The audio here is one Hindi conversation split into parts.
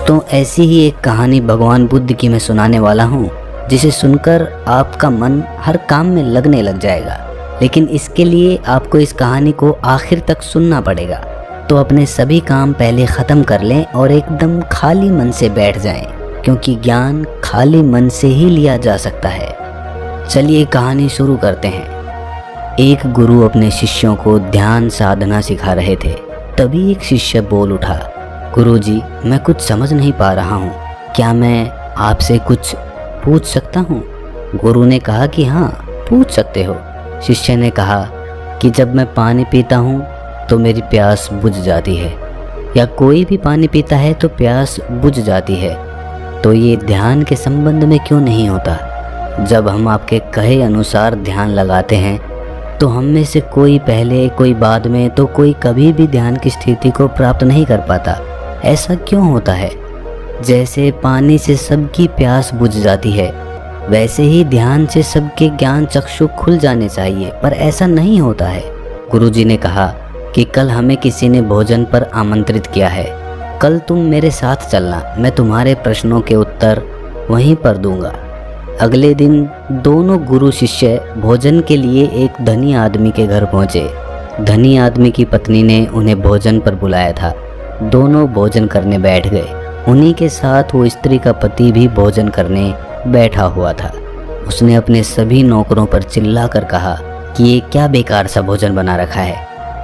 दोस्तों, ऐसी ही एक कहानी भगवान बुद्ध की मैं सुनाने वाला हूँ, जिसे सुनकर आपका मन हर काम में लगने लग जाएगा। लेकिन इसके लिए आपको इस कहानी को आखिर तक सुनना पड़ेगा। तो अपने सभी काम पहले ख़त्म कर लें और एकदम खाली मन से बैठ जाएं, क्योंकि ज्ञान खाली मन से ही लिया जा सकता है। चलिए कहानी शुरू करते हैं। एक गुरु अपने शिष्यों को ध्यान साधना सिखा रहे थे। तभी एक शिष्य बोल उठा, गुरुजी, मैं कुछ समझ नहीं पा रहा हूँ, क्या मैं आपसे कुछ पूछ सकता हूँ? गुरु ने कहा कि हाँ, पूछ सकते हो। शिष्य ने कहा कि जब मैं पानी पीता हूँ तो मेरी प्यास बुझ जाती है, या कोई भी पानी पीता है तो प्यास बुझ जाती है, तो ये ध्यान के संबंध में क्यों नहीं होता? जब हम आपके कहे अनुसार ध्यान लगाते हैं तो हम में से कोई पहले, कोई बाद में, तो कोई कभी भी ध्यान की स्थिति को प्राप्त नहीं कर पाता। ऐसा क्यों होता है? जैसे पानी से सबकी प्यास बुझ जाती है, वैसे ही ध्यान से सबके ज्ञान चक्षु खुल जाने चाहिए, पर ऐसा नहीं होता है। गुरुजी ने कहा कि कल हमें किसी ने भोजन पर आमंत्रित किया है। कल तुम मेरे साथ चलना, मैं तुम्हारे प्रश्नों के उत्तर वहीं पर दूंगा। अगले दिन दोनों गुरु शिष्य भोजन के लिए एक धनी आदमी के घर पहुँचे। धनी आदमी की पत्नी ने उन्हें भोजन पर बुलाया था। दोनों भोजन करने बैठ गए। उन्हीं के साथ वो स्त्री का पति भी भोजन करने बैठा हुआ था। उसने अपने सभी नौकरों पर चिल्ला कर कहा कि ये क्या बेकार सा भोजन बना रखा है,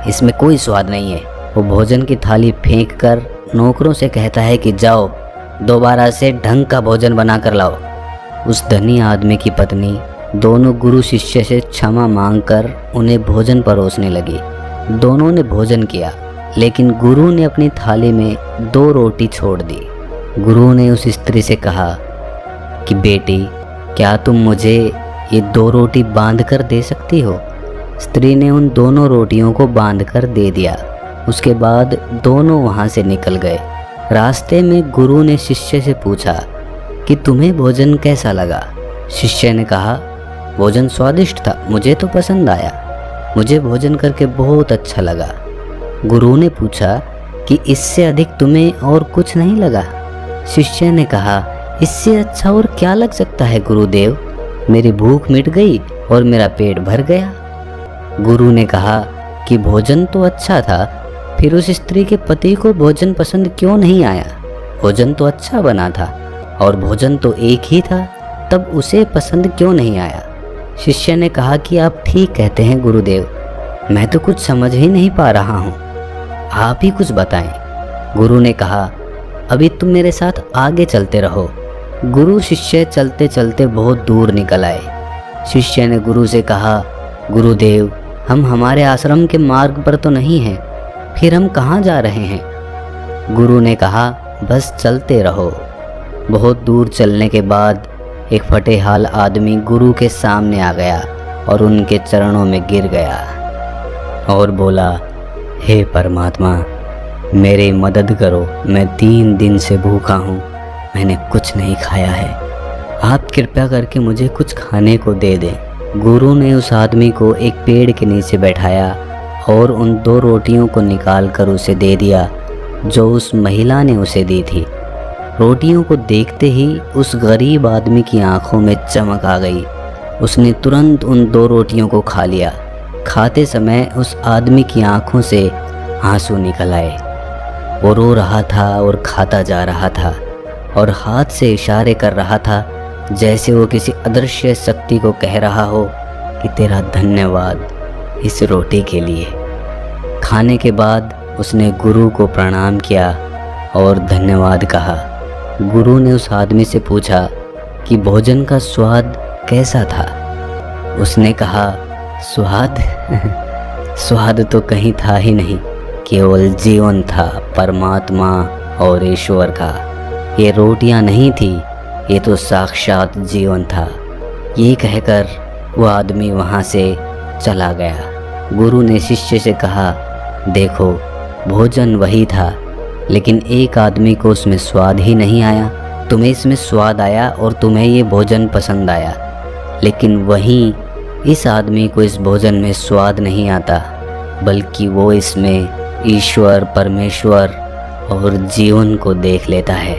इसमें कोई स्वाद नहीं है। वो भोजन की थाली फेंक कर नौकरों से कहता है कि जाओ, दोबारा से ढंग का भोजन बना कर लाओ। उस धनी आदमी की पत्नी दोनों गुरु शिष्य से क्षमा मांगकर उन्हें भोजन परोसने लगी। दोनों ने भोजन किया, लेकिन गुरु ने अपनी थाली में 2 रोटी छोड़ दी। गुरु ने उस स्त्री से कहा कि बेटी, क्या तुम मुझे ये 2 रोटी बांध कर दे सकती हो? स्त्री ने उन दोनों रोटियों को बांध कर दे दिया। उसके बाद दोनों वहाँ से निकल गए। रास्ते में गुरु ने शिष्य से पूछा कि तुम्हें भोजन कैसा लगा? शिष्य ने कहा, भोजन स्वादिष्ट था, मुझे तो पसंद आया, मुझे भोजन करके बहुत अच्छा लगा। गुरु ने पूछा कि इससे अधिक तुम्हें और कुछ नहीं लगा? शिष्य ने कहा, इससे अच्छा और क्या लग सकता है गुरुदेव, मेरी भूख मिट गई और मेरा पेट भर गया। गुरु ने कहा कि भोजन तो अच्छा था, फिर उस स्त्री के पति को भोजन पसंद क्यों नहीं आया? भोजन तो अच्छा बना था और भोजन तो एक ही था, तब उसे पसंद क्यों नहीं आया? शिष्य ने कहा कि आप ठीक कहते हैं गुरुदेव, मैं तो कुछ समझ ही नहीं पा रहा हूँ, आप ही कुछ बताएं। गुरु ने कहा, अभी तुम मेरे साथ आगे चलते रहो। गुरु शिष्य चलते चलते बहुत दूर निकल आए। शिष्य ने गुरु से कहा, गुरुदेव, हम हमारे आश्रम के मार्ग पर तो नहीं हैं, फिर हम कहाँ जा रहे हैं? गुरु ने कहा, बस चलते रहो। बहुत दूर चलने के बाद एक फटेहाल आदमी गुरु के सामने आ गया और उनके चरणों में गिर गया और बोला, हे परमात्मा, मेरी मदद करो, मैं 3 दिन से भूखा हूँ, मैंने कुछ नहीं खाया है, आप कृपया करके मुझे कुछ खाने को दे दें। गुरु ने उस आदमी को एक पेड़ के नीचे बैठाया और उन 2 रोटियों को निकाल कर उसे दे दिया जो उस महिला ने उसे दी थी। रोटियों को देखते ही उस गरीब आदमी की आंखों में चमक आ गई। उसने तुरंत उन 2 रोटियों को खा लिया। खाते समय उस आदमी की आंखों से आंसू निकल आए। वो रो रहा था और खाता जा रहा था और हाथ से इशारे कर रहा था, जैसे वो किसी अदृश्य शक्ति को कह रहा हो कि तेरा धन्यवाद इस रोटी के लिए। खाने के बाद उसने गुरु को प्रणाम किया और धन्यवाद कहा। गुरु ने उस आदमी से पूछा कि भोजन का स्वाद कैसा था? उसने कहा, स्वाद स्वाद तो कहीं था ही नहीं, केवल जीवन था, परमात्मा और ईश्वर का। ये रोटियां नहीं थी, ये तो साक्षात जीवन था। ये कहकर वो आदमी वहाँ से चला गया। गुरु ने शिष्य से कहा, देखो, भोजन वही था, लेकिन एक आदमी को उसमें स्वाद ही नहीं आया। तुम्हें इसमें स्वाद आया और तुम्हें ये भोजन पसंद आया, लेकिन वहीं इस आदमी को इस भोजन में स्वाद नहीं आता, बल्कि वो इसमें ईश्वर, परमेश्वर और जीवन को देख लेता है।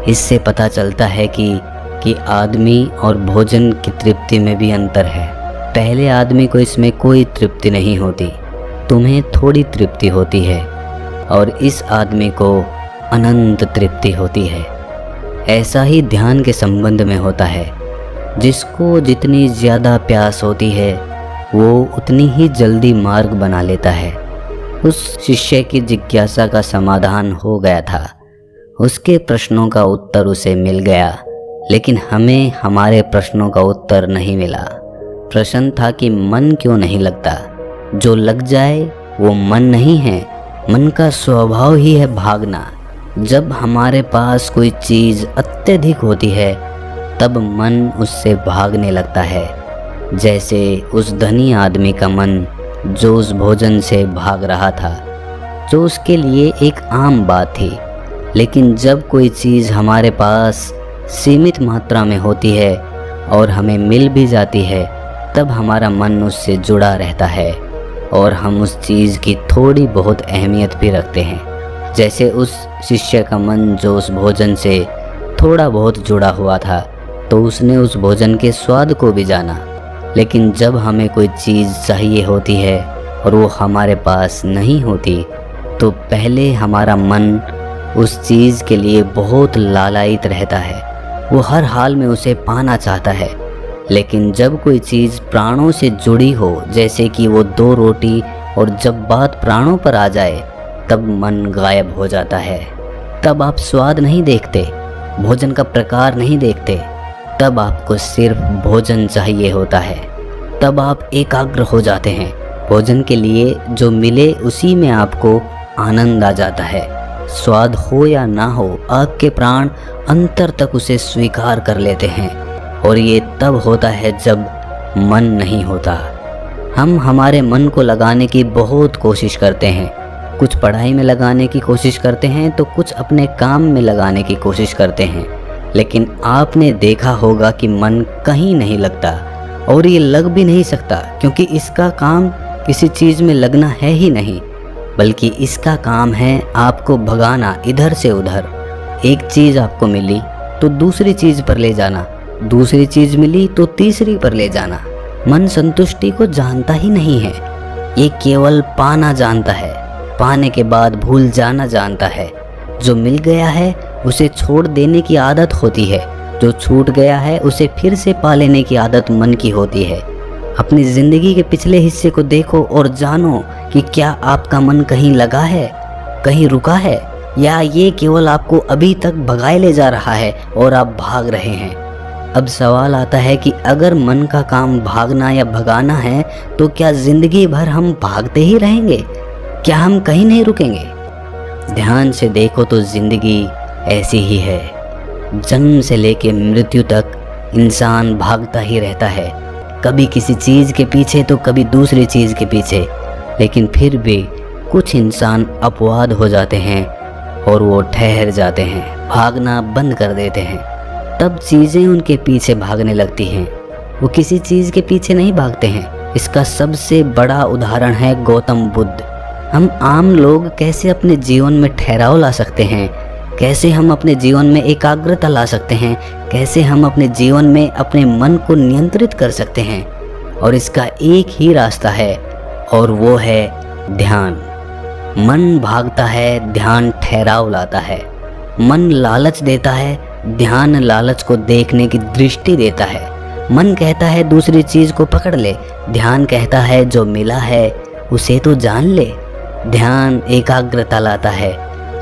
इससे पता चलता है कि आदमी और भोजन की तृप्ति में भी अंतर है। पहले आदमी को इसमें कोई तृप्ति नहीं होती, तुम्हें थोड़ी तृप्ति होती है, और इस आदमी को अनंत तृप्ति होती है। ऐसा ही ध्यान के संबंध में होता है। जिसको जितनी ज़्यादा प्यास होती है वो उतनी ही जल्दी मार्ग बना लेता है। उस शिष्य की जिज्ञासा का समाधान हो गया था, उसके प्रश्नों का उत्तर उसे मिल गया, लेकिन हमें हमारे प्रश्नों का उत्तर नहीं मिला। प्रश्न था कि मन क्यों नहीं लगता। जो लग जाए वो मन नहीं है, मन का स्वभाव ही है भागना। जब हमारे पास कोई चीज़ अत्यधिक होती है तब मन उससे भागने लगता है। जैसे उस धनी आदमी का मन जो उस भोजन से भाग रहा था, जो उसके लिए एक आम बात थी। लेकिन जब कोई चीज़ हमारे पास सीमित मात्रा में होती है और हमें मिल भी जाती है, तब हमारा मन उससे जुड़ा रहता है और हम उस चीज़ की थोड़ी बहुत अहमियत भी रखते हैं। जैसे उस शिष्य का मन जो उस भोजन से थोड़ा बहुत जुड़ा हुआ था, तो उसने उस भोजन के स्वाद को भी जाना। लेकिन जब हमें कोई चीज़ चाहिए होती है और वो हमारे पास नहीं होती, तो पहले हमारा मन उस चीज़ के लिए बहुत लालायित रहता है। वो हर हाल में उसे पाना चाहता है। लेकिन जब कोई चीज़ प्राणों से जुड़ी हो, जैसे कि वो 2 रोटी, और जब बात प्राणों पर आ जाए तब मन गायब हो जाता है। तब आप स्वाद नहीं देखते, भोजन का प्रकार नहीं देखते, तब आपको सिर्फ भोजन चाहिए होता है। तब आप एकाग्र हो जाते हैं। भोजन के लिए जो मिले उसी में आपको आनंद आ जाता है। स्वाद हो या ना हो, आपके प्राण अंतर तक उसे स्वीकार कर लेते हैं। और ये तब होता है जब मन नहीं होता। हम हमारे मन को लगाने की बहुत कोशिश करते हैं। कुछ पढ़ाई में लगाने की कोशिश करते हैं तो कुछ अपने काम में लगाने की कोशिश करते हैं। लेकिन आपने देखा होगा कि मन कहीं नहीं लगता, और ये लग भी नहीं सकता, क्योंकि इसका काम किसी चीज़ में लगना है ही नहीं, बल्कि इसका काम है आपको भगाना इधर से उधर। एक चीज़ आपको मिली तो दूसरी चीज़ पर ले जाना, दूसरी चीज़ मिली तो तीसरी पर ले जाना। मन संतुष्टि को जानता ही नहीं है, ये केवल पाना जानता है, पाने के बाद भूल जाना जानता है। जो मिल गया है उसे छोड़ देने की आदत होती है, जो छूट गया है उसे फिर से पा लेने की आदत मन की होती है। अपनी ज़िंदगी के पिछले हिस्से को देखो और जानो कि क्या आपका मन कहीं लगा है, कहीं रुका है, या ये केवल आपको अभी तक भगाए ले जा रहा है और आप भाग रहे हैं। अब सवाल आता है कि अगर मन का काम भागना या भगाना है तो क्या ज़िंदगी भर हम भागते ही रहेंगे? क्या हम कहीं नहीं रुकेंगे? ध्यान से देखो तो ज़िंदगी ऐसी ही है। जन्म से लेकर मृत्यु तक इंसान भागता ही रहता है, कभी किसी चीज़ के पीछे तो कभी दूसरी चीज़ के पीछे। लेकिन फिर भी कुछ इंसान अपवाद हो जाते हैं और वो ठहर जाते हैं, भागना बंद कर देते हैं। तब चीज़ें उनके पीछे भागने लगती हैं, वो किसी चीज़ के पीछे नहीं भागते हैं। इसका सबसे बड़ा उदाहरण है गौतम बुद्ध। हम आम लोग कैसे अपने जीवन में ठहराव ला सकते हैं, कैसे हम अपने जीवन में एकाग्रता ला सकते हैं, कैसे हम अपने जीवन में अपने मन को नियंत्रित कर सकते हैं। और इसका एक ही रास्ता है, और वो है ध्यान। मन भागता है, ध्यान ठहराव लाता है। मन लालच देता है, ध्यान लालच को देखने की दृष्टि देता है। मन कहता है दूसरी चीज़ को पकड़ ले, ध्यान कहता है जो मिला है उसे तो जान ले। ध्यान एकाग्रता लाता है,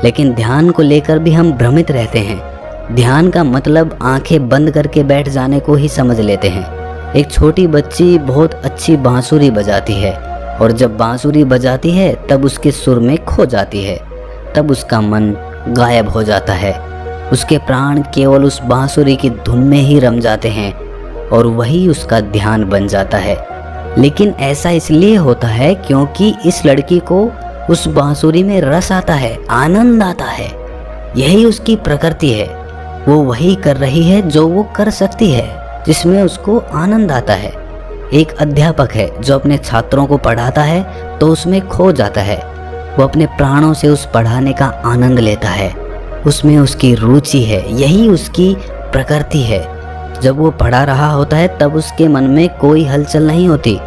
लेकिन ध्यान को लेकर भी हम भ्रमित रहते हैं। ध्यान का मतलब आंखें बंद करके बैठ जाने को ही समझ लेते हैं। एक छोटी बच्ची बहुत अच्छी बांसुरी बजाती है, और जब बांसुरी बजाती है तब उसके सुर में खो जाती है, तब उसका मन गायब हो जाता है। उसके प्राण केवल उस बांसुरी की धुन में ही रम जाते हैं, और वही उसका ध्यान बन जाता है। लेकिन ऐसा इसलिए होता है क्योंकि इस लड़की को उस बांसुरी में रस आता है, आनंद आता है। यही उसकी प्रकृति है। वो वही कर रही है जो वो कर सकती है, जिसमें उसको आनंद आता है। एक अध्यापक है जो अपने छात्रों को पढ़ाता है तो उसमें खो जाता है। वो अपने प्राणों से उस पढ़ाने का आनंद लेता है। उसमें उसकी रुचि है, यही उसकी प्रकृति है। जब वो पढ़ा रहा होता है तब उसके मन में कोई हलचल नहीं होती।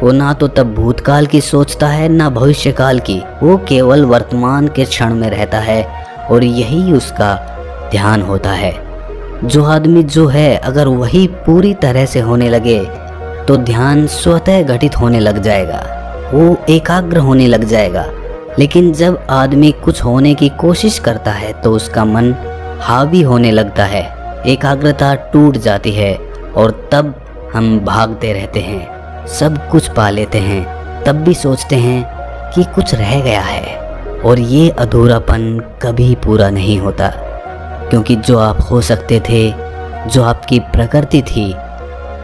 वो ना तो तब भूतकाल की सोचता है ना भविष्यकाल की, वो केवल वर्तमान के क्षण में रहता है और यही उसका ध्यान होता है। जो आदमी जो है अगर वही पूरी तरह से होने लगे तो ध्यान स्वतः घटित होने लग जाएगा, वो एकाग्र होने लग जाएगा। लेकिन जब आदमी कुछ होने की कोशिश करता है तो उसका मन हावी होने लगता है, एकाग्रता टूट जाती है और तब हम भागते रहते हैं, सब कुछ पा लेते हैं, तब भी सोचते हैं कि कुछ रह गया है। और ये अधूरापन कभी पूरा नहीं होता, क्योंकि जो आप हो सकते थे, जो आपकी प्रकृति थी,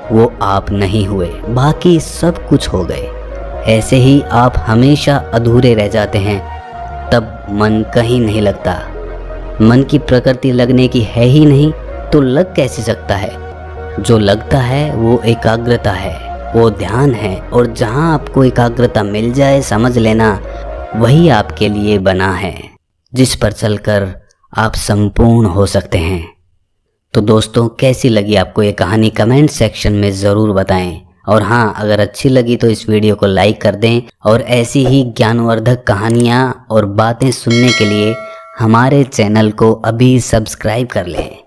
वो आप नहीं हुए, बाकी सब कुछ हो गए। ऐसे ही आप हमेशा अधूरे रह जाते हैं, तब मन कहीं नहीं लगता। मन की प्रकृति लगने की है ही नहीं तो लग कैसे सकता है? जो लगता है वो एकाग्रता है, वो ध्यान है, और जहाँ आपको एकाग्रता मिल जाए समझ लेना वही आपके लिए बना है, जिस पर चलकर आप संपूर्ण हो सकते हैं। तो दोस्तों, कैसी लगी आपको ये कहानी कमेंट सेक्शन में ज़रूर बताएं। और हाँ, अगर अच्छी लगी तो इस वीडियो को लाइक कर दें और ऐसी ही ज्ञानवर्धक कहानियाँ और बातें सुनने के लिए हमारे चैनल को अभी सब्सक्राइब कर लें।